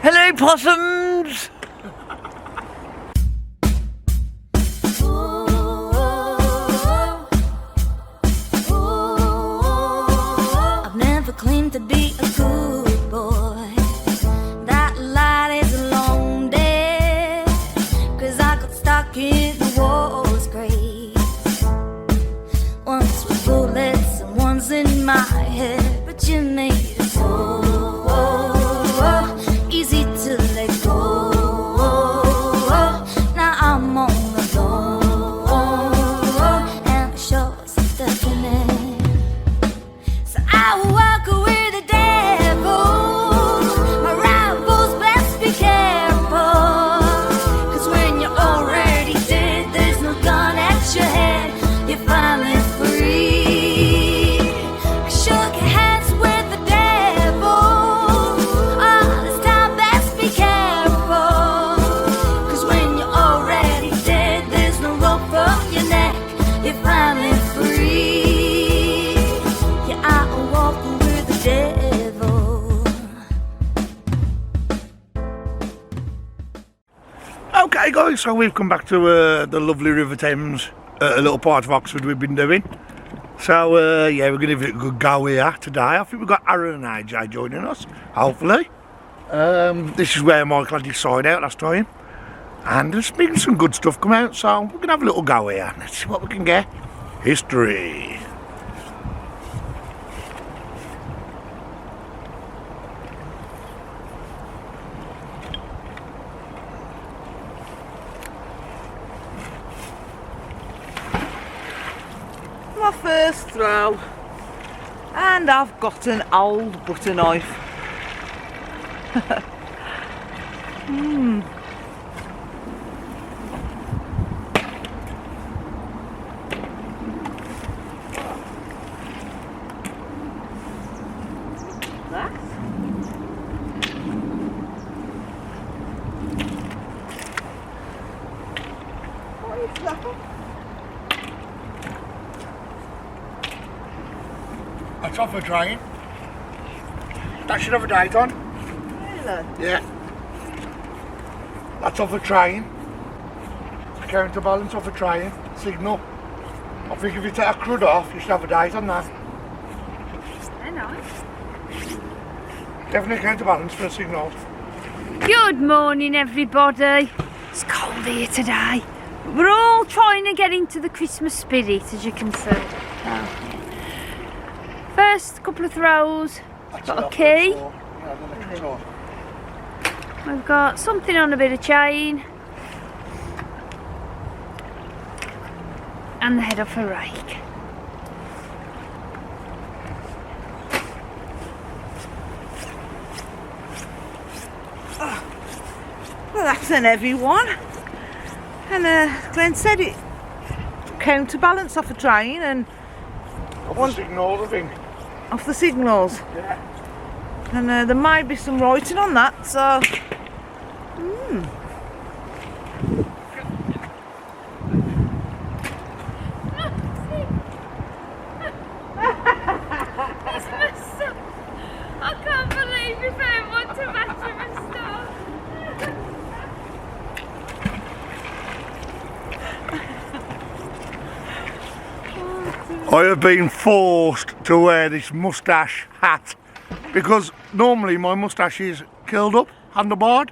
Hello, possums! I've never claimed to be a good boy. That light is a long day, 'cause I got stuck in the war's grave. Once with bullets and one's in my head, but you made it so easy to let go. Now I'm on the floor and the shores are deafening. So I walk with the devil. My rivals, best be careful, 'cause when you're already dead, there's no gun at your head. You're finally free. I shook hands with the devil. Oh, this time best be careful, 'cause when you're already dead, there's no rope from your neck. You're finally free. Yeah, I walk with the devil. Okay guys, so we've come back to the lovely River Thames, a little part of Oxford we've been doing. So yeah, we're going to give it a good go here today. I think we've got Aaron and AJ joining us, hopefully. This is where Michael had his side out last time. And there's been some good stuff come out, so we're going to have a little go here. Let's see what we can get. History. My first throw, and I've got an old butter knife. That? What is that? That's off for trying. That should have a date on. Really? Yeah. That's off for trying. Counterbalance off for trying. Signal. I think if you take a crud off, you should have a date on that. Very nice. Definitely counterbalance for a signal. Good morning, everybody. It's cold here today, but we're all trying to get into the Christmas spirit, as you can see. First couple of throws, got a key. We've got something on a bit of chain, and the head off a rake. Well, that's an heavy one. And Glenn said it counterbalance off a train and Off the signal, I think. off the signals. Yeah. And there might be some writing on that, so. I can't believe we found one to match him and stuff. I have been forced to wear this moustache hat because normally my moustache is curled up, handlebarred,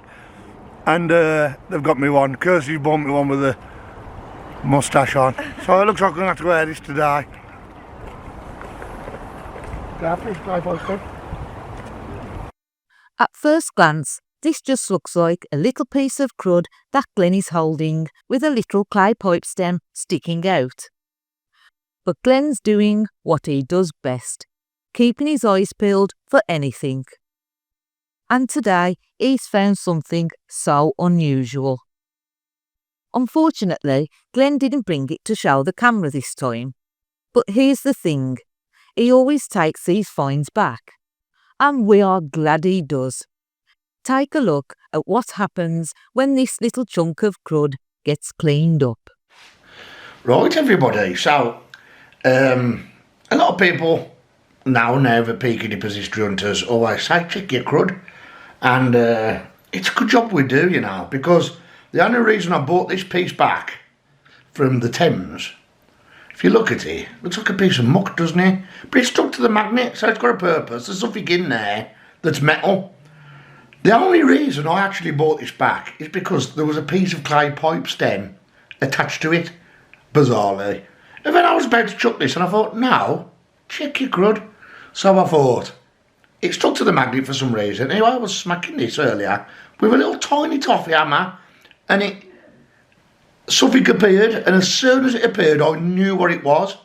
and they've got me one. Kirsty's bought me one with a moustache on, so it looks like I'm going to have to wear this today. At first glance, this just looks like a little piece of crud that Glenn is holding with a little clay pipe stem sticking out. But Glenn's doing what he does best, keeping his eyes peeled for anything. And today he's found something so unusual. Unfortunately, Glenn didn't bring it to show the camera this time. But here's the thing, he always takes these finds back. And we are glad he does. Take a look at what happens when this little chunk of crud gets cleaned up. Right, everybody, so a lot of people now the peaky dippers, history hunters, always say check your crud, and it's a good job we do, you know, because the only reason I bought this piece back from the Thames, if you look at it, it looks like a piece of muck, doesn't it? But it's stuck to the magnet, so it's got a purpose. There's something in there that's metal. The only reason I actually bought this back is because there was a piece of clay pipe stem attached to it, bizarrely. And then I was about to chuck this and I thought, no, check your crud. So I thought, it stuck to the magnet for some reason. Anyway, I was smacking this earlier with a little tiny toffee hammer, and something appeared, and as soon as it appeared, I knew what it was.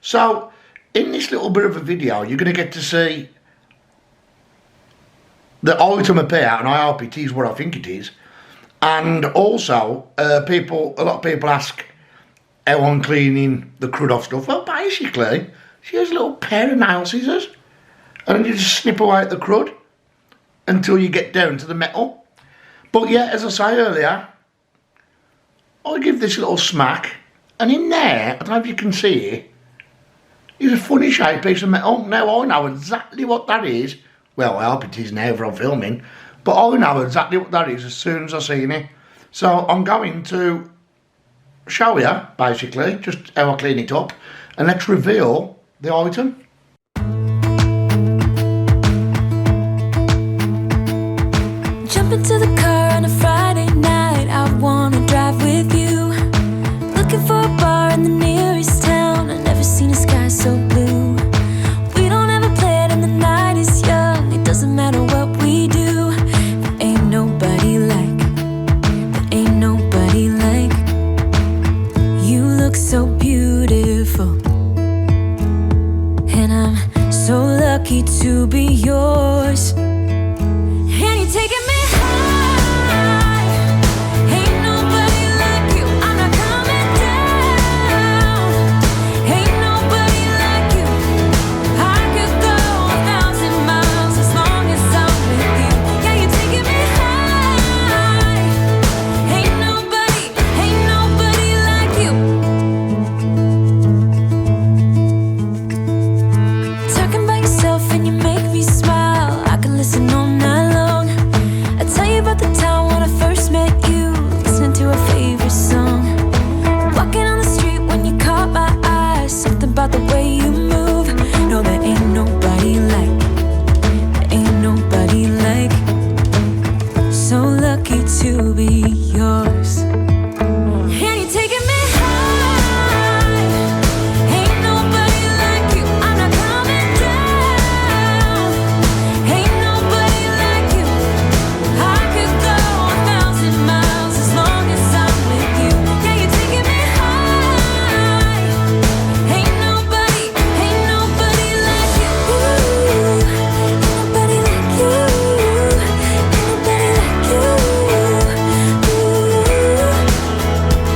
So, in this little bit of a video, you're going to get to see the item appear, and I hope it is what I think it is. And also, a lot of people ask how I'm cleaning the crud off stuff. Well, basically, she has a little pair of nail scissors, and then you just snip away at the crud until you get down to the metal. But yeah, as I say earlier, I give this a little smack, and in there, I don't know if you can see it, is a funny shaped piece of metal. Now I know exactly what that is. Well, I hope it is now for I'm filming, but I know exactly what that is as soon as I see it. So I'm going to show you, basically, just how I clean it up, and let's reveal the item. Jump into the car on a Friday night. I wanna drive with you. Looking for a bar in the nearest town. I've never seen a sky so blue. We don't ever play it and the night is young. It doesn't matter what we do. There ain't nobody like. There ain't nobody like. You look so beautiful, and I'm so lucky to be yours. And you're taking me to be yours. And you're taking me high. Ain't nobody like you. I'm not coming down. Ain't nobody like you. I could go 1,000 miles as long as I'm with you. Yeah, you're taking me high. Ain't nobody like you. Ain't nobody like you. Ain't nobody like you.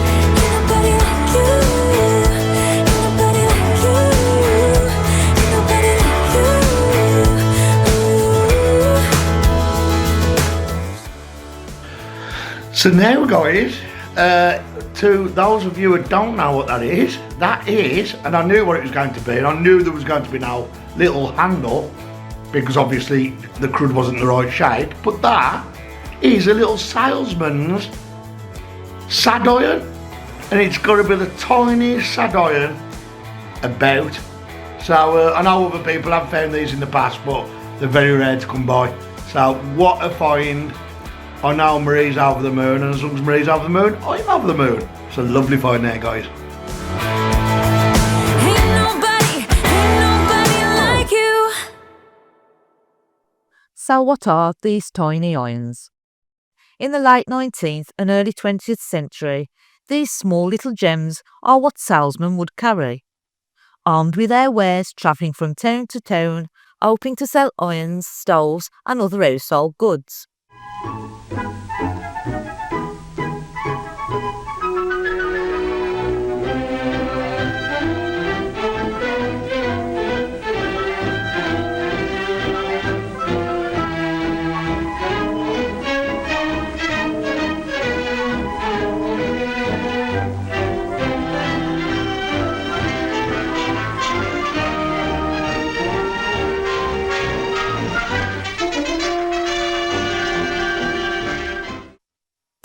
So now guys, to those of you who don't know what that is, and I knew what it was going to be, and I knew there was going to be no little handle, because obviously the crud wasn't the right shape, but that is a little salesman's sad iron, and it's got to be the tiniest sad iron about. So I know other people have found these in the past, but they're very rare to come by. So what a find. I know Marie's over the moon, and as long as Marie's over the moon, I'm over the moon. It's a lovely find there, guys. Ain't nobody like you. So what are these tiny irons? In the late 19th and early 20th century, these small little gems are what salesmen would carry. Armed with their wares, travelling from town to town, hoping to sell irons, stoves and other household goods.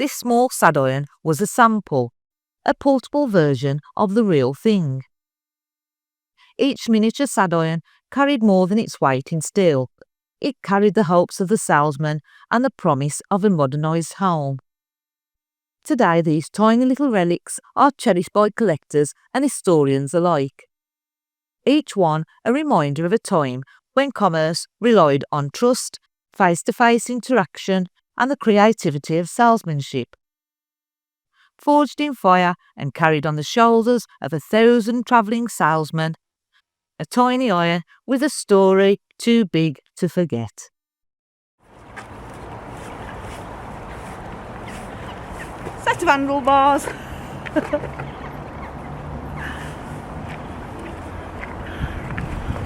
This small sad iron was a sample, a portable version of the real thing. Each miniature sad iron carried more than its weight in steel. It carried the hopes of the salesman and the promise of a modernised home. Today, these tiny little relics are cherished by collectors and historians alike. Each one a reminder of a time when commerce relied on trust, face-to-face interaction, and the creativity of salesmanship. Forged in fire and carried on the shoulders of 1,000 travelling salesmen, a tiny iron with a story too big to forget. Set of handlebars.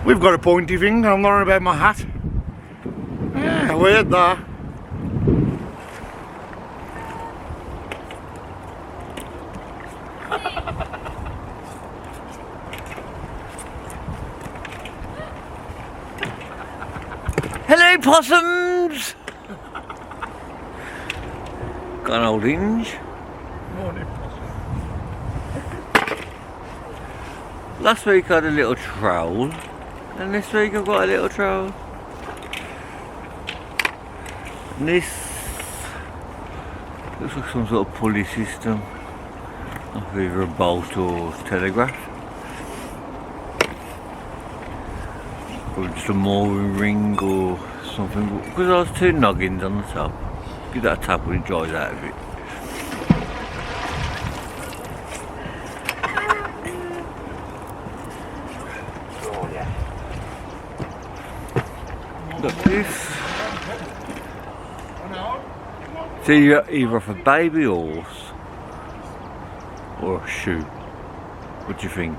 We've got a pointy thing, I'm not about my hat. Yeah, weird that. Hello, possums! Got an old hinge. Morning. Last week I had a little troll, and this week I've got a little troll. And this looks like some sort of pulley system, like either a bolt or telegraph. Or just a mooring ring or something, because there's 2 noggins on the top. Give that a tap when it dries out of it. Look, this. It's either off a baby horse or a shoe. What do you think?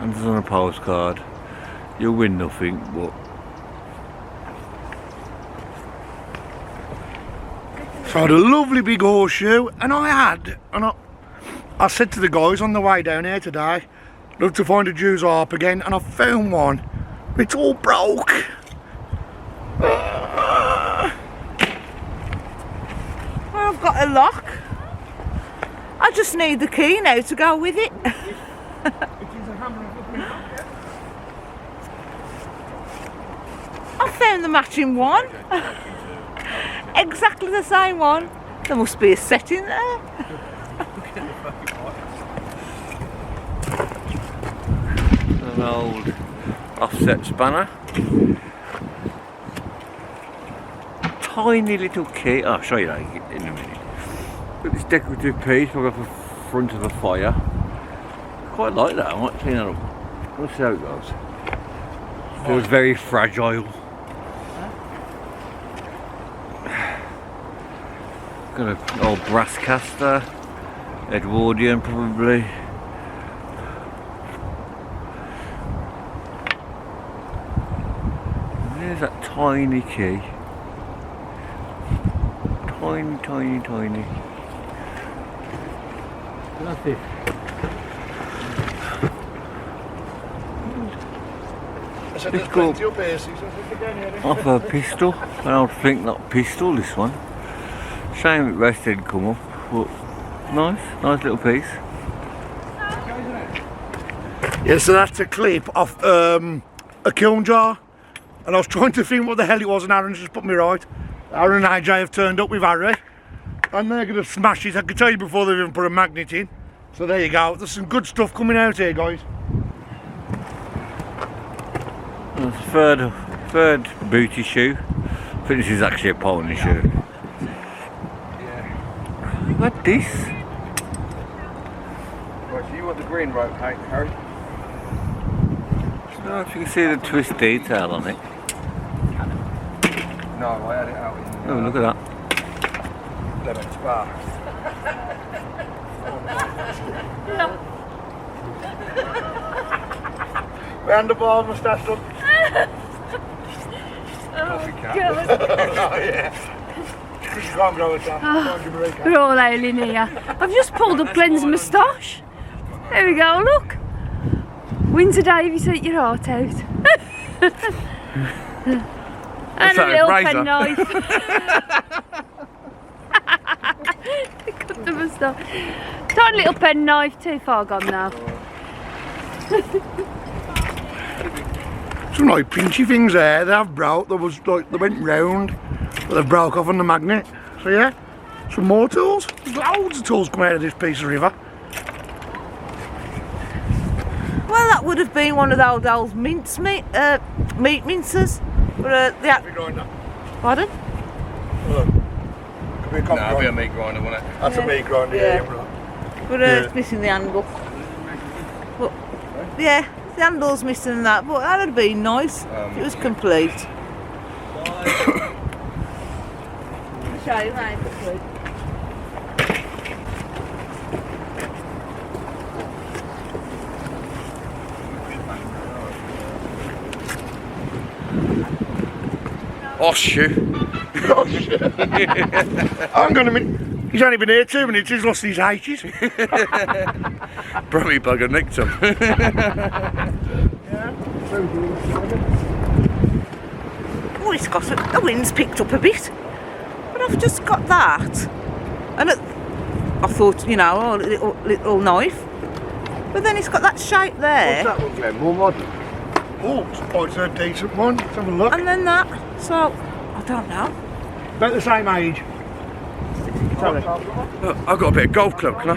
And it's on a postcard. You'll win nothing, but So I had a lovely big horseshoe, and I said to the guys on the way down here today, love to find a Jew's harp again, and I found one. It's all broke. I've got a lock. I just need the key now to go with it. I found the matching one. Exactly the same one. There must be a set in there. an old offset spanner. Tiny little key. I'll show you that in a minute. Got this decorative piece for the front of a fire. Quite like that. I might clean that up. We'll see how it goes. Feels very fragile. Got an old brass caster, Edwardian probably. And there's that tiny key. Tiny, tiny, tiny. That's it. Pick up off a pistol, an old flintlock pistol, this one. Shame it rest didn't come up, but nice little piece. Yeah, so that's a clip off a kiln jar, and I was trying to think what the hell it was, and Aaron just put me right. Aaron and AJ have turned up with Harry, and they're going to smash it. I could tell you before they've even put a magnet in. So there you go, there's some good stuff coming out here, guys. Third booty shoe. I think this is actually a pony shoe. What this? Right, so you want the green rope, Harry? I don't know if you can see the twist detail on it. No, I had it out in Oh, look at that. Lemon Spa. Round the bar, moustache up. Coffee cap. Oh yeah. You can't grow it down. We're all howling here. I've just pulled up Glenn's moustache. There we go, look. Windsor Davies at your heart out. And a little penknife. Cut them and stuff. Tiny little pen knife, too far gone now. Some like pinchy things there. They have broke. There was like they went round, but they broke off on the magnet. So yeah, some more tools. There's loads of tools come out of this piece of river. Well, that would have been one of the old meat mincers. But pardon? Could be a coffee That'll be a grinder. meat grinder, won't it? That's a meat grinder, Yeah. yeah. But it's missing the handle. But yeah, the handle's missing that. But that would have been nice if it was complete. Show you, mate. Oh shoot. Hang on a minute. He's only been here 2 minutes. He's lost his H's. Brummy bugger nicked him. Oh, it's got the wind's picked up a bit. But I've just got that. And I thought, you know, oh, little knife. But then it's got that shape there. What's that one, Glenn? More modern? Oh, it's a decent one. Let's have a look. And then that. So, I don't know. About the same age. Sorry. I've got a bit of golf club, can I?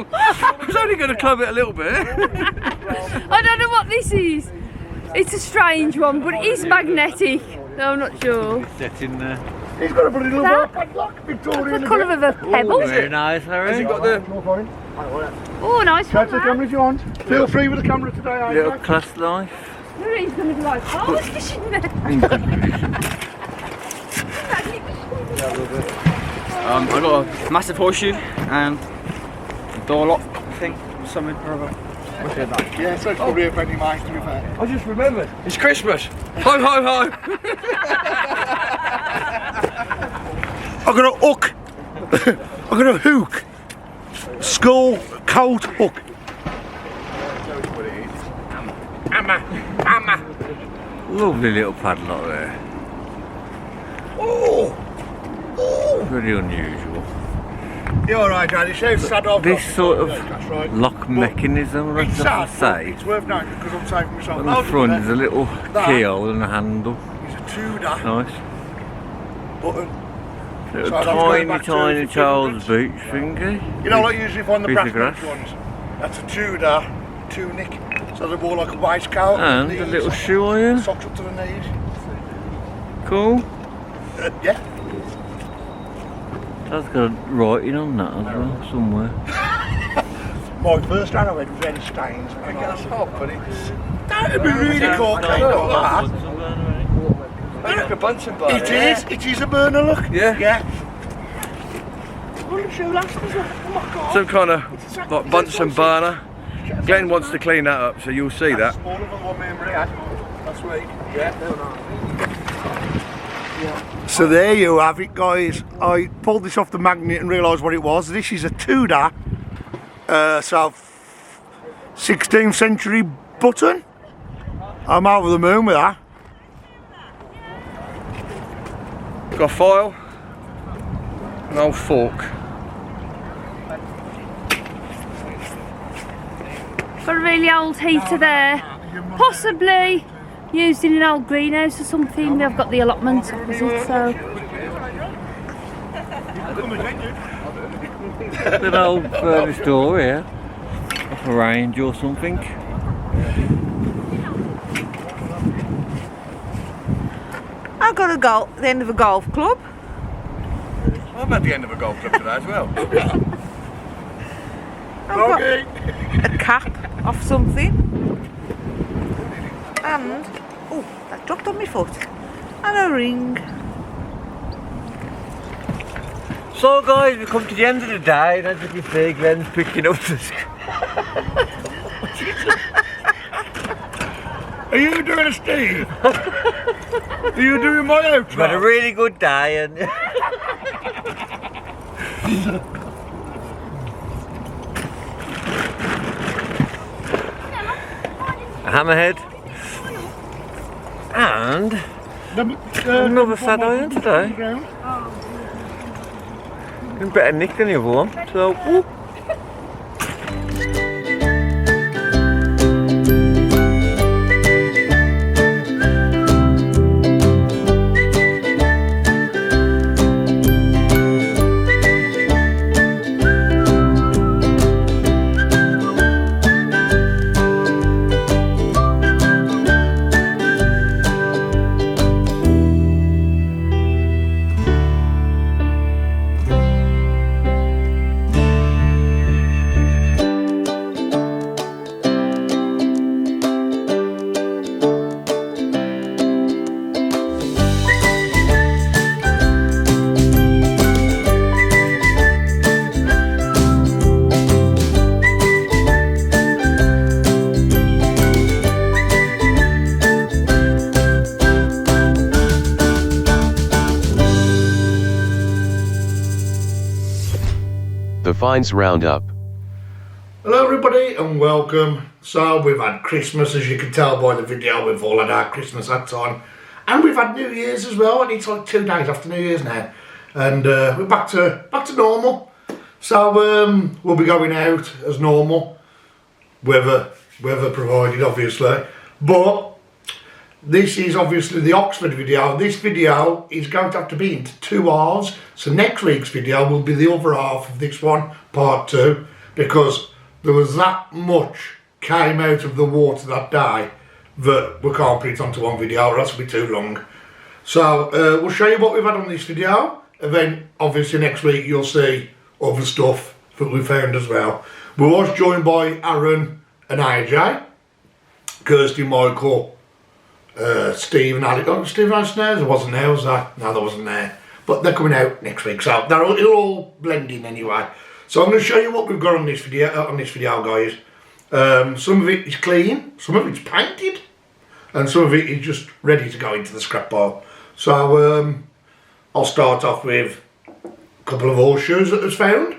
I was only going to club it a little bit. I don't know what this is. It's a strange one, but it is magnetic. No, I'm not sure. Set in there. He's got a bloody little That- padlock, That's Victorian. the colour of a pebble. Very nice, Harry. Has he got the... Oh, nice Catch one, the camera if you want. Feel free with the camera today, Little Isaac. clasp knife. Marie's going to be like, oh, what's fish in there? I got a massive horseshoe and a door lock thing, something or other. Yeah, so it's probably a penny mice to be fair. I just remembered. It's Christmas. Ho, ho, ho. I've got a hook. I've got a hook. Skull coat hook. Hammer. Lovely little padlock there. Oh! Very unusual. You're alright, Dad. It shows sad off. This sort of That's right. lock mechanism, It's I have sad, to say. it's worth noting because I'm saving myself. On the front is a little That. keyhole and a handle. It's a Tudor Nice. button. Little So that's going tiny, back to tiny the child's fingerprints. boot finger. You know, like usually find the Piece brass of grass. ones. That's a Tudor tunic. So they're more like a waistcoat. And a little shoe iron. Socks up to the knees. Cool. Yeah. That's got writing on that as well, somewhere. My first arrow head was any stains. I guess hot, but it's That'd be really cool. Clean up that. like a bunch of butter. It is a burner look. Yeah. Yeah. Some kind of like Bunsen burner. Glenn wants to clean that up, so you'll see that. Smaller than the one me and Marie had last week. Yeah. So there you have it, guys. I pulled this off the magnet and realised what it was. This is a Tudor, 16th century button. I'm over the moon with that. Got a file, an old fork. Got a really old heater there. Possibly used in an old greenhouse or something. They've got the allotments opposite, so. An old furnace door here, off a range or something. I got a goal at the end of a golf club. I'm at the end of a golf club today as well. I've got a cap off something. And oh, that dropped on my foot. And a ring. So guys, we come to the end of the day, and as you can see, Glenn's picking up the... Are you doing a Steve? Are you doing my outro? Had a really good day and... a hammerhead. And another fat iron today. in better nick than the other one. So, whoop. The Finds Roundup. Hello everybody and welcome. So we've had Christmas, as you can tell by the video, we've all had our Christmas hats on. And we've had New Year's as well, and it's like 2 days after New Year's now. And we're back to normal. So we'll be going out as normal, weather provided obviously. But this is obviously the Oxford video. This video is going to have to be into 2 halves. So next week's video will be the other half of this one, part 2, because there was that much came out of the water that day that we can't put it onto one video, or else it'll be too long. So we'll show you what we've had on this video, and then obviously next week you'll see other stuff that we found as well. We was joined by Aaron and AJ, Kirsty, Michael, Steve and Alex. Oh, Steve and Alex there? There wasn't there, was there? No, there wasn't there. But they're coming out next week, so it'll all blend in anyway. So I'm going to show you what we've got on this video, guys. Some of it is clean, some of it's painted, and some of it is just ready to go into the scrap pile. So I'll start off with a couple of horseshoes that was found.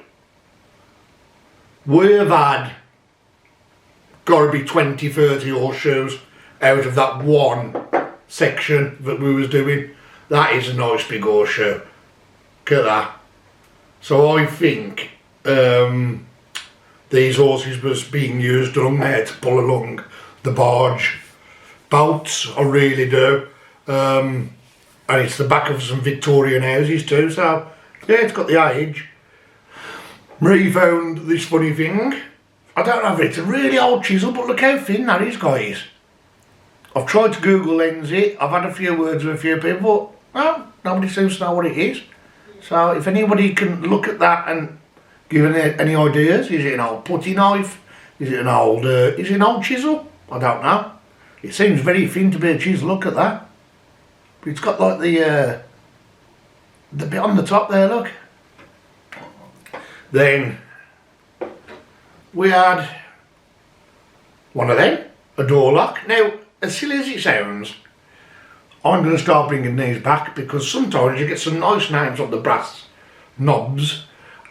We've had got to be 20-30 horseshoes out of that one section that we was doing. That is a nice big horseshoe. Look at that. So I think these horses was being used along there to pull along the barge boats. I really do. And it's the back of some Victorian houses too, so yeah, it's got the age. Marie found this funny thing. I don't know if it's a really old chisel, but look how thin that is, guys. I've tried to Google lens it, I've had a few words with a few people, but well, nobody seems to know what it is. So if anybody can look at that and give any ideas, is it an old putty knife? Is it an old chisel? I don't know. It seems very thin to be a chisel, look at that. But it's got like the bit on the top there, look. Then we had one of them, a door lock. Now, as silly as it sounds, I'm going to start bringing these back because sometimes you get some nice names on the brass knobs,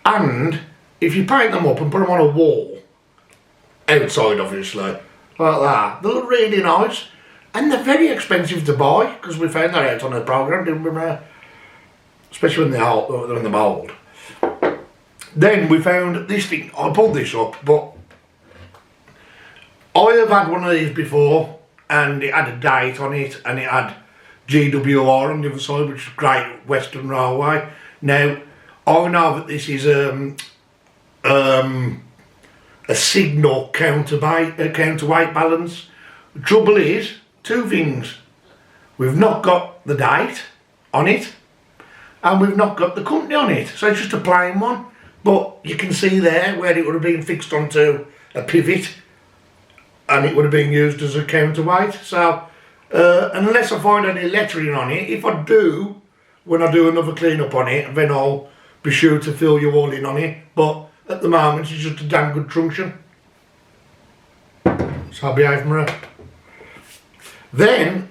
and if you paint them up and put them on a wall, outside obviously, like that, they look really nice, and they're very expensive to buy because we found that out on the programme, didn't we? Especially when they're in the mould. Then we found this thing. I pulled this up, but I have had one of these before, and it had a date on it, and it had GWR on the other side, which is Great Western Railway. Now, I know that this is a signal counterweight balance. The trouble is, 2 things. We've not got the date on it, and we've not got the company on it, so it's just a plain one. But you can see there where it would have been fixed onto a pivot, and it would have been used as a counterweight. So unless I find any lettering on it, if I do, when I do another clean up on it, then I'll be sure to fill you all in on it. But at the moment it's just a damn good truncheon. So I'll behave, Maria. Then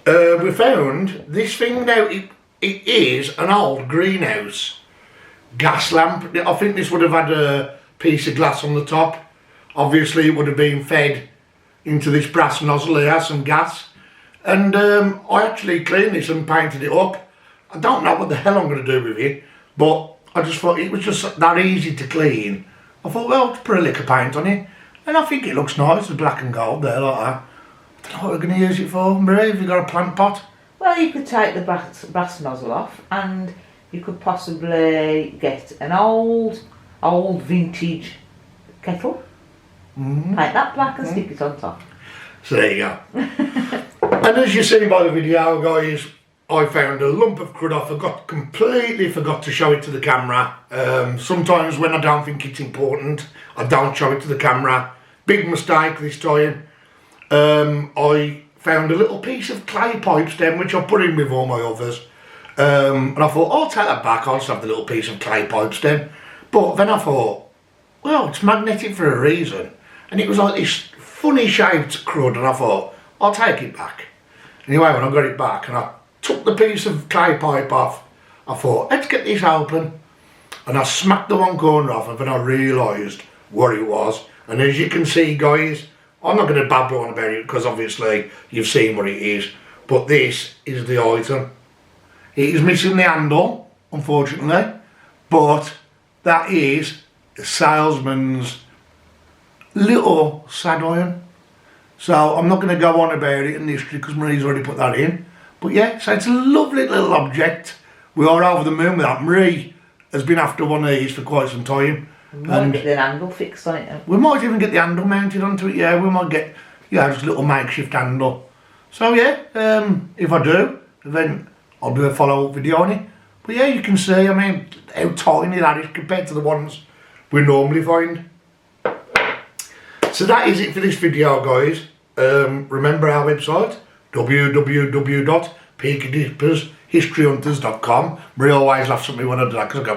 we found this thing. Now it is an old greenhouse gas lamp. I think this would have had a piece of glass on the top. Obviously it would have been fed into this brass nozzle here, some gas, and I actually cleaned this and painted it up. I don't know what the hell I'm going to do with it, but I just thought it was just that easy to clean. I thought, well, just put a lick of paint on it. And I think it looks nice, the black and gold there like that. I don't know what we're going to use it for. Marie, have you got a plant pot? Well, you could take the brass nozzle off and you could possibly get an old vintage kettle, paint that black and stick it on top. So there you go. And as you see by the video, guys, I found a lump of crud. I completely forgot to show it to the camera. Sometimes when I don't think it's important, I don't show it to the camera. Big mistake this time. I found a little piece of clay pipe stem, which I put in with all my others. And I thought, I'll take that back, I'll just have the little piece of clay pipe stem. But then I thought, well, it's magnetic for a reason. And it was like this funny shaped crud, and I thought, I'll take it back. Anyway, when I got it back and I took the piece of clay pipe off, I thought, let's get this open. And I smacked the one corner off, and then I realised what it was. And as you can see, guys, I'm not going to babble on about it because obviously you've seen what it is. But this is the item. It is missing the handle, unfortunately, but that is the salesman's little sad iron. So I'm not going to go on about it in the history because Marie's already put that in. But yeah, so it's a lovely little object. We are over the moon with that. Marie has been after one of these for quite some time. We might get the handle fixed on it. We might even get the handle mounted onto it, yeah. We might get, just a little makeshift handle. So yeah, if I do, then I'll do a follow-up video on it. But yeah, you can see, I mean, how tiny that is compared to the ones we normally find. So that is it for this video, guys. Remember our website, www.peakadippershistoryhunters.com. Marie always laughs at me when I do that because I go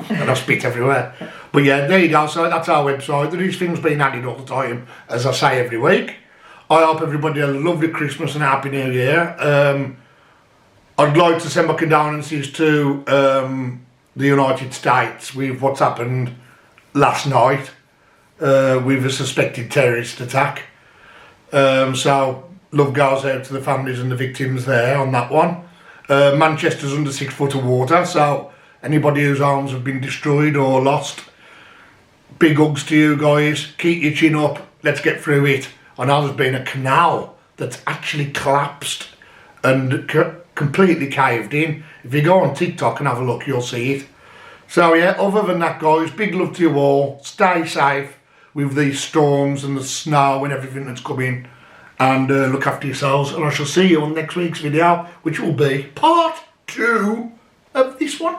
and I spit everywhere. But yeah, there you go. So that's our website. There is things being added all the time, as I say every week. I hope everybody had a lovely Christmas and a happy New Year. I'd like to send my condolences to the United States with what's happened last night with a suspected terrorist attack. So love goes out to the families and the victims there on that one. Manchester's under 6 foot of water, so anybody whose homes have been destroyed or lost, big hugs to you guys. Keep your chin up, let's get through it. I know there's been a canal that's actually collapsed and completely caved in. If you go on TikTok and have a look, you'll see it. So yeah, other than that, guys, big love to you all. Stay safe with these storms and the snow and everything that's coming, and look after yourselves, and I shall see you on next week's video, which will be part 2 of this one.